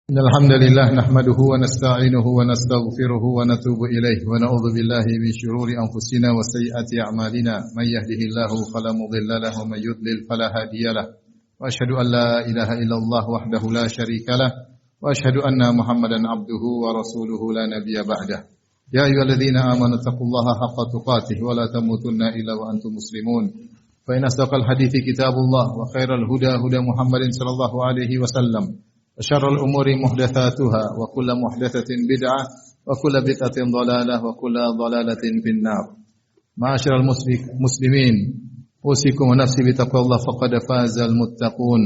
Alhamdulillah nahmaduhu wa nasta'inuhu wa nastaghfiruhu wa natubu ilaih wa na'udzu billahi min shururi anfusina wa sayyiati a'malina may yahdihillahu fala mudilla lahu wa may yudlil fala hadiyalah wa asyhadu an la ilaha illallah wahdahu la syarika lah wa asyhadu anna Muhammadan abduhu wa rasuluhu la nabiyya ba'dah. Ya ayyuhalladzina amanu taqullaha haqqa tuqatih wa la tamutunna illa wa antum muslimun. Fa in asdaqal hadithi kitabullah wa khairal huda huda Muhammadin sallallahu alaihi wasallam. وشر الأمور محدثاتها وكل محدثة بدعة وكل بدعة ضلالة وكل ضلالة في النار. معاشر المسلمين أوصيكم ونفسي بتقوى الله فقد فاز المتقون.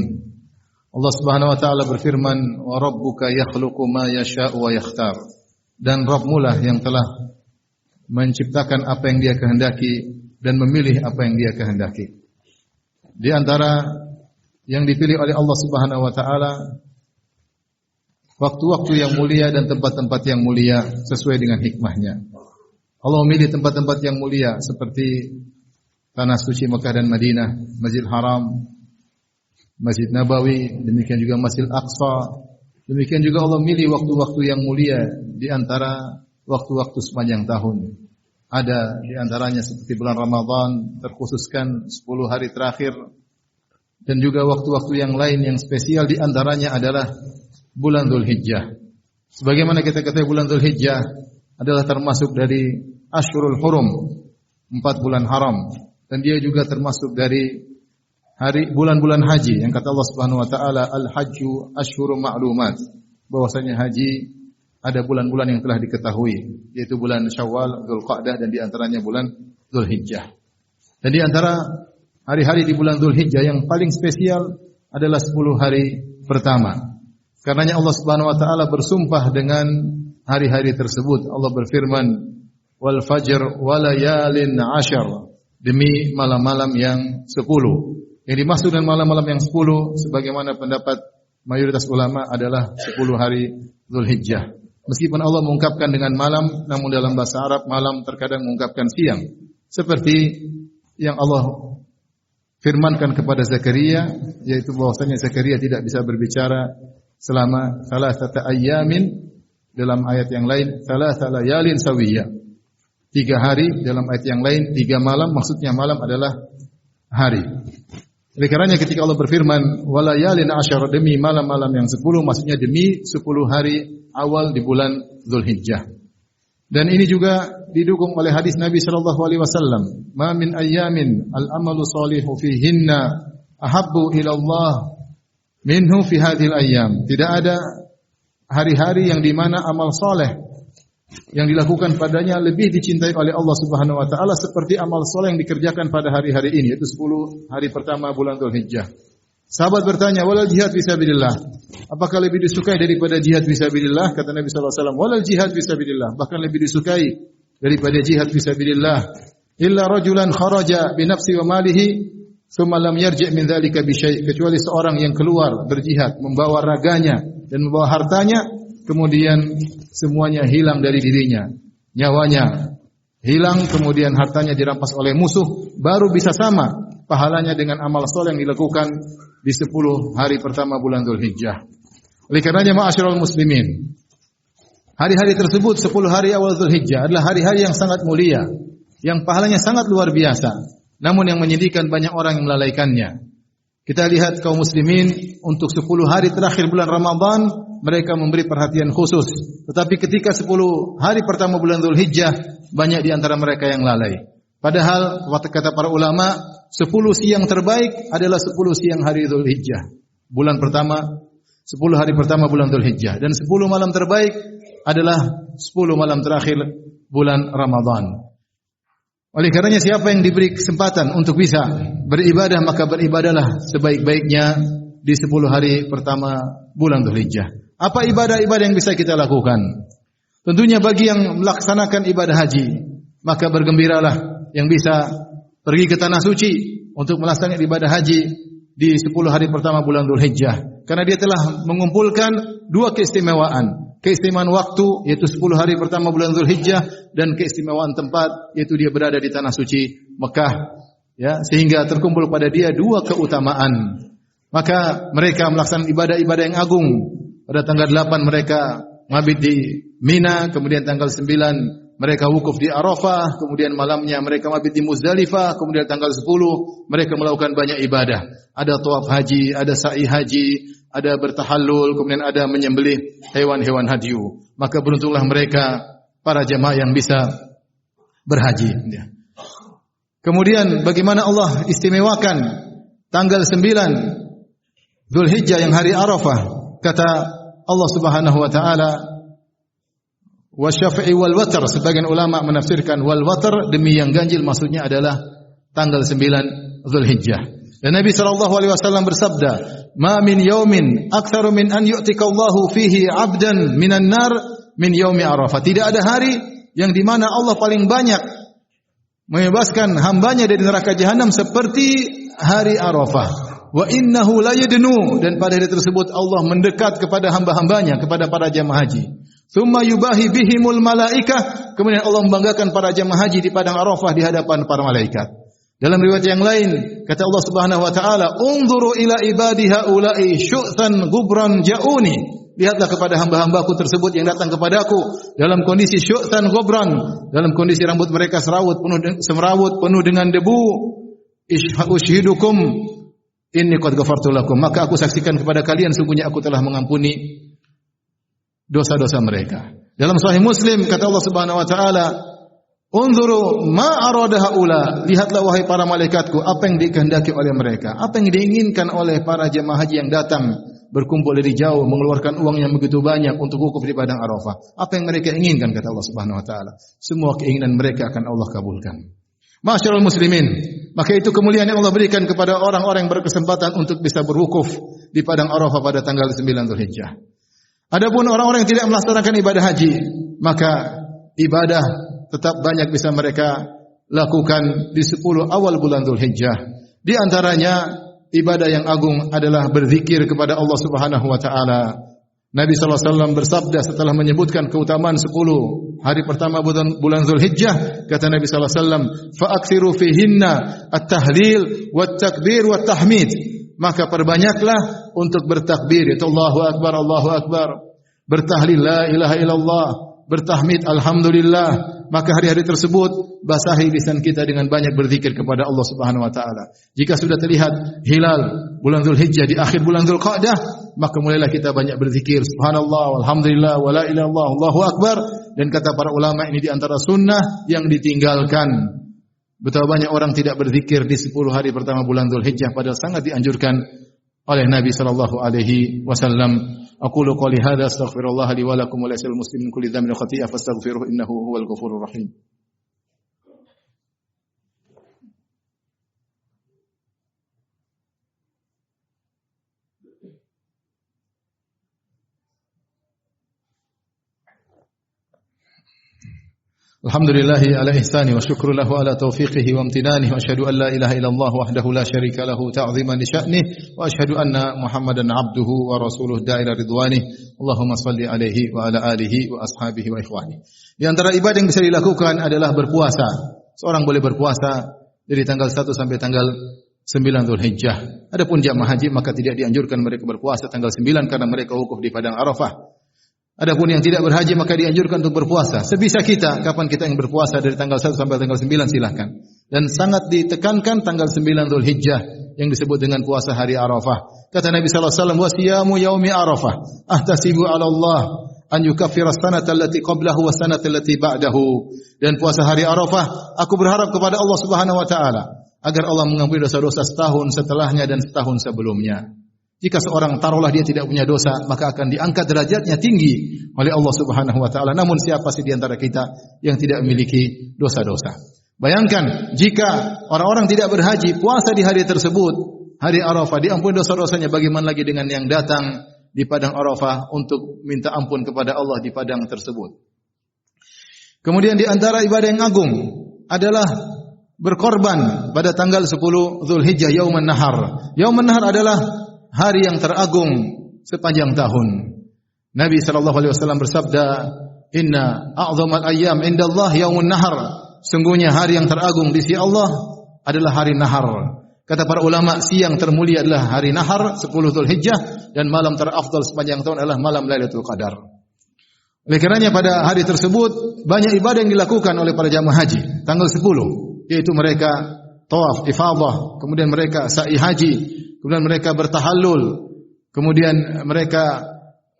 Allah Subhanahu wa taala berfirman, "Wa rabbuka yakhluqu ma yasha'u wa yakhtar." Dan Rabbmu lah yang telah menciptakan apa yang Dia kehendaki dan memilih apa yang Dia kehendaki. Di antara yang dipilih oleh Allah Subhanahu wa taala waktu-waktu yang mulia dan tempat-tempat yang mulia sesuai dengan hikmahnya. Allah memilih tempat-tempat yang mulia seperti tanah suci Mekah dan Madinah, Masjid Haram, Masjid Nabawi, demikian juga Masjid Aqsa. Demikian juga Allah memilih waktu-waktu yang mulia di antara waktu-waktu sepanjang tahun. Ada di antaranya seperti bulan Ramadan, terkhususkan 10 hari terakhir, dan juga waktu-waktu yang lain yang spesial di antaranya adalah bulan Dzulhijjah. Sebagaimana kita ketahui bulan Dzulhijjah adalah termasuk dari Ashhurul Hurum, 4 bulan haram, dan dia juga termasuk dari hari bulan-bulan haji yang kata Allah Subhanahu wa taala al-hajju asyhurun ma'lumat, bahwasanya haji ada bulan-bulan yang telah diketahui, yaitu bulan Syawal, Dzulqa'dah, dan di antaranya bulan Dzulhijjah. Dan di antara hari-hari di bulan Dzulhijjah yang paling spesial adalah 10 hari pertama. Karenanya Allah Subhanahu wa taala bersumpah dengan hari-hari tersebut. Allah berfirman, "Wal fajr wa layalin 'ashar." Demi malam-malam yang 10. Yang dimaksud dengan malam-malam yang 10 sebagaimana pendapat mayoritas ulama adalah 10 hari Dzulhijjah. Meskipun Allah mengungkapkan dengan malam, namun dalam bahasa Arab malam terkadang mengungkapkan siang. Seperti yang Allah firmankan kepada Zakaria, yaitu bahwasanya Zakaria tidak bisa berbicara selama salasata ayyamin, dalam ayat yang lain salasa layalin sawiyya. 3 hari, dalam ayat yang lain 3 malam, maksudnya malam adalah hari. Oleh karenanya ketika Allah berfirman walayalin asyar, demi malam-malam yang 10, maksudnya demi 10 hari awal di bulan Dzulhijjah. Dan ini juga didukung oleh hadis Nabi sallallahu alaihi wasallam, "Ma min ayyamin al-amalu shalihu fihinna ahabbu ila Allah minhu fi hadhil ayyam." Tidak ada hari-hari yang di mana amal saleh yang dilakukan padanya lebih dicintai oleh Allah Subhanahu wa taala seperti amal saleh yang dikerjakan pada hari-hari ini, yaitu 10 hari pertama bulan Dzulhijjah. Sahabat bertanya, "Walal jihad fisabilillah?" Apakah lebih disukai daripada jihad fisabilillah? Kata Nabi sallallahu alaihi wasallam, "Walal jihad fisabilillah." Bahkan lebih disukai daripada jihad fisabilillah. "Illa rajulan kharaja bi nafsi wa malihi tsumma lam yarji' min dzalika bi syai'." Kecuali seorang yang keluar berjihad membawa raganya dan membawa hartanya, kemudian semuanya hilang dari dirinya, nyawanya hilang, kemudian hartanya dirampas oleh musuh, baru bisa sama pahalanya dengan amal saleh yang dilakukan di 10 hari pertama bulan Dzulhijjah. Oleh karenanya ma'asyiral muslimin, hari-hari tersebut 10 hari awal Dzulhijjah adalah hari-hari yang sangat mulia, yang pahalanya sangat luar biasa. Namun yang menyedihkan banyak orang yang melalaikannya. Kita lihat kaum muslimin untuk 10 hari terakhir bulan Ramadan, mereka memberi perhatian khusus. Tetapi ketika 10 hari pertama bulan Dzulhijjah, banyak di antara mereka yang lalai. Padahal kata para ulama, 10 siang terbaik adalah 10 siang hari Dzulhijjah. Bulan pertama, 10 hari pertama bulan Dzulhijjah. Dan 10 malam terbaik adalah 10 malam terakhir bulan Ramadan. Oleh karenanya siapa yang diberi kesempatan untuk bisa beribadah, maka beribadahlah sebaik-baiknya di 10 hari pertama bulan Dzulhijjah. Apa ibadah-ibadah yang bisa kita lakukan? Tentunya bagi yang melaksanakan ibadah haji, maka bergembiralah yang bisa pergi ke tanah suci untuk melaksanakan ibadah haji di 10 hari pertama bulan Dzulhijjah. Karena dia telah mengumpulkan 2 keistimewaan. Keistimewaan waktu, yaitu 10 hari pertama bulan Dzulhijjah, dan keistimewaan tempat, yaitu dia berada di tanah suci Mekah. Ya, sehingga terkumpul pada dia 2 keutamaan. Maka mereka melaksanakan ibadah-ibadah yang agung. Pada tanggal 8 mereka mabit di Mina, kemudian tanggal 9 mereka wukuf di Arafah, kemudian malamnya mereka mabit di Muzdalifah, kemudian tanggal 10 mereka melakukan banyak ibadah. Ada tawaf haji, ada sa'i haji, ada bertahallul, kemudian ada menyembelih hewan-hewan hadyu. Maka beruntunglah mereka para jemaah yang bisa berhaji. Kemudian bagaimana Allah istimewakan tanggal 9 Dzulhijjah yang hari Arafah. Kata Allah Subhanahu wa taala, "Wa syafi'i wal watr." Sebagian ulama menafsirkan wal watr, demi yang ganjil, maksudnya adalah tanggal 9 Dzulhijjah. Dan Nabi sallallahu alaihi wasallam bersabda, "Ma min yaumin aktsaru min an yu'tika Allahu fihi 'abdan minan nar min yaumi Arafah." Tidak ada hari yang di mana Allah paling banyak membebaskan hambanya dari neraka jahanam seperti hari Arafah. Wa innahu la yadnu, dan pada hari tersebut Allah mendekat kepada hamba-hambanya, kepada para jamaah haji. Tsumma yubahi bihimul malaikah, kemudian Allah membanggakan para jamaah haji di padang Arafah di hadapan para malaikat. Dalam riwayat yang lain kata Allah Subhanahu wa taala, "Unzuru ila ibadi haula'i syu'tan gubran ja'uni." Lihatlah kepada hamba-hambaku tersebut yang datang kepadaku dalam kondisi syu'tan gubran, dalam kondisi rambut mereka semerawut penuh dengan debu. Ushidukum inni qad ghafartu lakum, maka aku saksikan kepada kalian sungguhnya aku telah mengampuni dosa-dosa mereka. Dalam Sahih Muslim kata Allah Subhanahu wa taala, "Unzuru ma arada haula." Lihatlah wahai para malaikatku apa yang dikehendaki oleh mereka, apa yang diinginkan oleh para jemaah haji yang datang berkumpul dari jauh, mengeluarkan uang yang begitu banyak untuk wukuf di padang Arafah. Apa yang mereka inginkan kata Allah Subhanahu wa taala. Semua keinginan mereka akan Allah kabulkan. Ma'asyiral muslimin, maka itu kemuliaan yang Allah berikan kepada orang-orang yang berkesempatan untuk bisa berwukuf di padang Arafah pada tanggal 9 Dzulhijjah. Adapun orang-orang yang tidak melaksanakan ibadah haji, maka ibadah tetap banyak bisa mereka lakukan di 10 awal bulan Dzulhijjah. Di antaranya ibadah yang agung adalah berzikir kepada Allah Subhanahu wa taala. Nabi sallallahu alaihi wasallam bersabda setelah menyebutkan keutamaan 10 hari pertama bulan Dzulhijjah, kata Nabi sallallahu alaihi wasallam, "Fa'aksiru fihinna at-tahlil wat-takbir wat-tahmid." Maka perbanyaklah untuk bertakbir, yaitu Allahu akbar, Allahu akbar, bertahlil la ilaha illallah, bertahmid alhamdulillah. Maka hari-hari tersebut basahi lisan kita dengan banyak berzikir kepada Allah Subhanahu wa taala. Jika sudah terlihat hilal bulan Dzulhijjah di akhir bulan Dzulqa'dah, maka mulailah kita banyak berzikir subhanallah walhamdulillah wala ilaha illallah Allahu akbar. Dan kata para ulama ini di antara sunnah yang ditinggalkan. Betapa banyak orang tidak berzikir di 10 hari pertama bulan Dzulhijjah, padahal sangat dianjurkan oleh Nabi sallallahu alaihi wasallam. Aqulu qouli hadza astaghfirullah li wa lakum wa lisal muslimin kulli dhanbin wa khati'ah fastaghfiruhu innahu huwal ghafurur rahim. Alhamdulillahi ala ihsani wa syukru lahu ala taufiqihi wa amtinanihi wa asyhadu an la ilaha illallah wahdahu la syarika lahu ta'ziman li sya'nihi wa asyhadu anna Muhammadan abduhu wa rasuluhu da'ila ridwanihi. Allahumma salli alaihi wa ala alihi wa ashabihi wa ikhwani. Di antara ibadah yang bisa dilakukan adalah berpuasa. Seorang boleh berpuasa dari tanggal 1 sampai tanggal 9 Dzulhijjah. Adapun jamaah haji maka tidak dianjurkan mereka berpuasa tanggal 9 karena mereka wukuf di padang Arafah. Adapun yang tidak berhaji maka dianjurkan untuk berpuasa. Sebisa kita, kapan kita yang berpuasa dari tanggal 1 sampai tanggal 9 silahkan. Dan sangat ditekankan tanggal 9 Dzulhijjah yang disebut dengan puasa hari Arafah. Kata Nabi sallallahu alaihi wasallam, "Wa siyamu yaumi Arafah ahtasibu 'ala Allah an yukaffira as-sanata allati qablahu wa as-sanata allati ba'dahu." Dan puasa hari Arafah, aku berharap kepada Allah Subhanahu wa taala agar Allah mengampuni dosa-dosa setahun setelahnya dan setahun sebelumnya. Jika seorang taruhlah dia tidak punya dosa, maka akan diangkat derajatnya tinggi oleh Allah Subhanahu wa taala. Namun siapa sih di antara kita yang tidak memiliki dosa-dosa? Bayangkan jika orang-orang tidak berhaji, puasa di hari tersebut, hari Arafah, diampuni dosa-dosanya, bagaimana lagi dengan yang datang di padang Arafah untuk minta ampun kepada Allah di padang tersebut. Kemudian di antara ibadah yang agung adalah berkorban pada tanggal 10 Dzulhijjah, Yaumun Nahar. Yaumun Nahar adalah hari yang teragung sepanjang tahun. Nabi sallallahu alaihi wasallam bersabda, "Inna a'dhamal ayyam indallah yaumun nahar." Sungguhnya hari yang teragung di sisi Allah adalah hari nahar. Kata para ulama, siang termulia adalah hari nahar 10 Dzulhijjah dan malam terafdal sepanjang tahun adalah malam Lailatul Qadar. Oleh karenanya pada hari tersebut banyak ibadah yang dilakukan oleh para jamaah haji tanggal 10, yaitu mereka tawaf ifadah, kemudian mereka sa'i haji, kemudian mereka bertahallul, kemudian mereka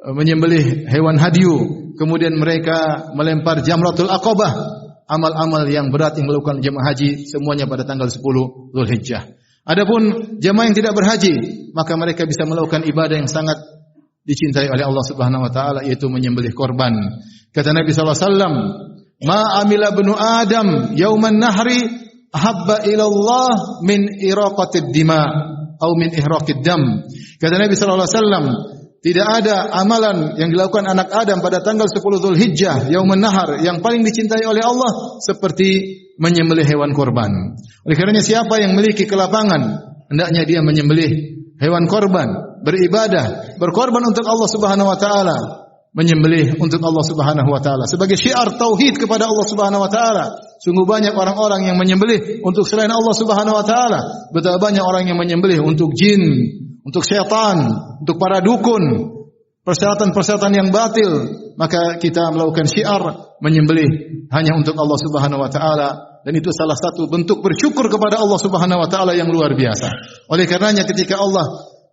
menyembelih hewan hadyu, kemudian mereka melempar jamratul aqabah, amal-amal yang berat yang dilakukan jemaah haji semuanya pada tanggal 10 Dzulhijjah. Adapun jemaah yang tidak berhaji, maka mereka bisa melakukan ibadah yang sangat dicintai oleh Allah Subhanahu wa taala, yaitu menyembelih korban. Kata Nabi sallallahu alaihi wasallam, "Ma amila ibnu Adam yauman nahri ahabba ila Allah min iraqatid dima atau min ihraqid dam." Kata Nabi sallallahu alaihi wasallam, tidak ada amalan yang dilakukan anak Adam pada tanggal 10 Dzulhijjah yauman nahar yang paling dicintai oleh Allah seperti menyembelih hewan korban. Oleh karenanya siapa yang memiliki kelapangan, hendaknya dia menyembelih hewan korban, beribadah, berkorban untuk Allah Subhanahu wa taala, menyembelih untuk Allah Subhanahu wa taala sebagai syiar tauhid kepada Allah Subhanahu wa taala. Sungguh banyak orang-orang yang menyembelih untuk selain Allah Subhanahu wa taala. Betapa banyak orang yang menyembelih untuk jin, untuk syaitan, untuk para dukun, persyaratan-persyaratan yang batil. Maka kita melakukan syiar menyembelih hanya untuk Allah Subhanahu wa taala, dan itu salah satu bentuk bersyukur kepada Allah Subhanahu wa taala yang luar biasa. Oleh karenanya ketika Allah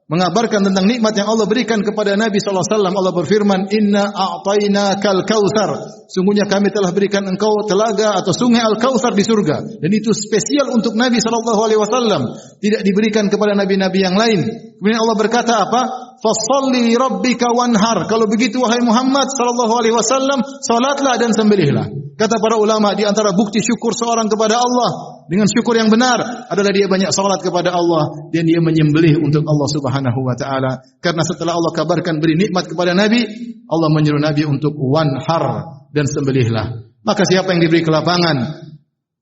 mengabarkan tentang nikmat yang Allah berikan kepada Nabi sallallahu alaihi wasallam, Allah berfirman, "Inna a'tainakal kautsar." Sungguhnya kami telah berikan engkau telaga atau sungai Al-Kautsar di surga, dan itu spesial untuk Nabi sallallahu alaihi wasallam, tidak diberikan kepada nabi-nabi yang lain. Kemudian Allah berkata apa? "Fasholli rabbika wanhar." Kalau begitu wahai Muhammad sallallahu alaihi wasallam, salatlah dan sembelihlah. Kata para ulama, di antara bukti syukur seorang kepada Allah dengan syukur yang benar adalah dia banyak salat kepada Allah dan dia menyembelih untuk Allah Subhanahu wa taala. Karena setelah Allah kabarkan beri nikmat kepada Nabi, Allah menyuruh Nabi untuk wanhar dan sembelihlah. Maka siapa yang diberi kelapangan,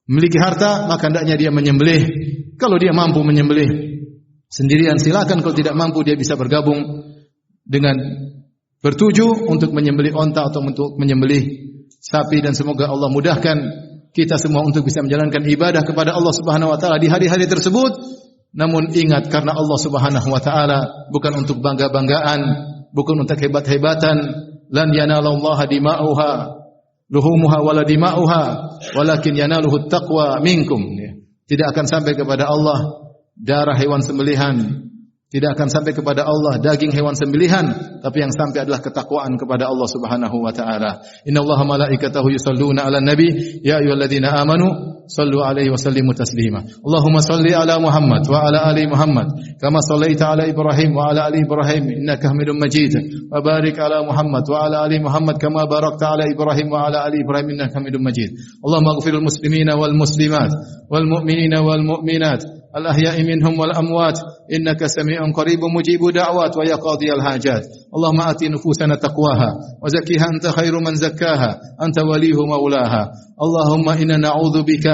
memiliki harta, maka hendaknya dia menyembelih. Kalau dia mampu menyembelih sendirian silakan, kalau tidak mampu dia bisa bergabung dengan bertujuh untuk menyembelih onta atau untuk menyembelih sapi, dan semoga Allah mudahkan kita semua untuk bisa menjalankan ibadah kepada Allah Subhanahu wa taala di hari-hari tersebut. Namun ingat, karena Allah Subhanahu wa taala, bukan untuk bangga-banggaan, bukan untuk hebat-hebatan. Lan yanalallaha dima'uha luhumuha wala dima'uha walakin yanaluhu taqwa minkum. Tidak akan sampai kepada Allah darah hewan sembelihan, tidak akan sampai kepada Allah daging hewan sembelihan, tapi yang sampai adalah ketakwaan kepada Allah Subhanahu wa taala. Innallaha malaikatahu yusholluna 'alan nabi ya ayyuhalladzina amanu shallu 'alaihi wa sallimu taslima. Allahumma shalli 'ala Muhammad wa 'ala ali Muhammad kama shallaita 'ala Ibrahim wa 'ala ali Ibrahim innaka Hamidum Majid. Wa barik 'ala Muhammad wa 'ala ali Muhammad kama barakta 'ala Ibrahim wa 'ala ali Ibrahim innaka Hamidum Majid. Allahumma ighfiril muslimina wal muslimat wal mu'minina wal mu'minat الأحياء منهم والأموات إنك سميع قريب مجيب دعوات ويا قاضي الحاجات. اللهم آت نفوسنا تقواها وزكها أنت خير من زكاها أنت وليه مولاها. اللهم إنا نعوذ بك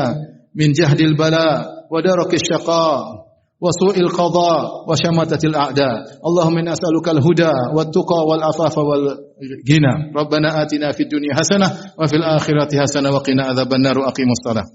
من جهد البلاء ودرك الشقاء وسوء القضاء وشماتة الأعداء. اللهم إنا نسألك الهدى والتقى والعفاف والغنى. ربنا آتنا في الدنيا حسنة وفي الآخرة حسنة وقنا عذاب النار. أقيموا الصلاة.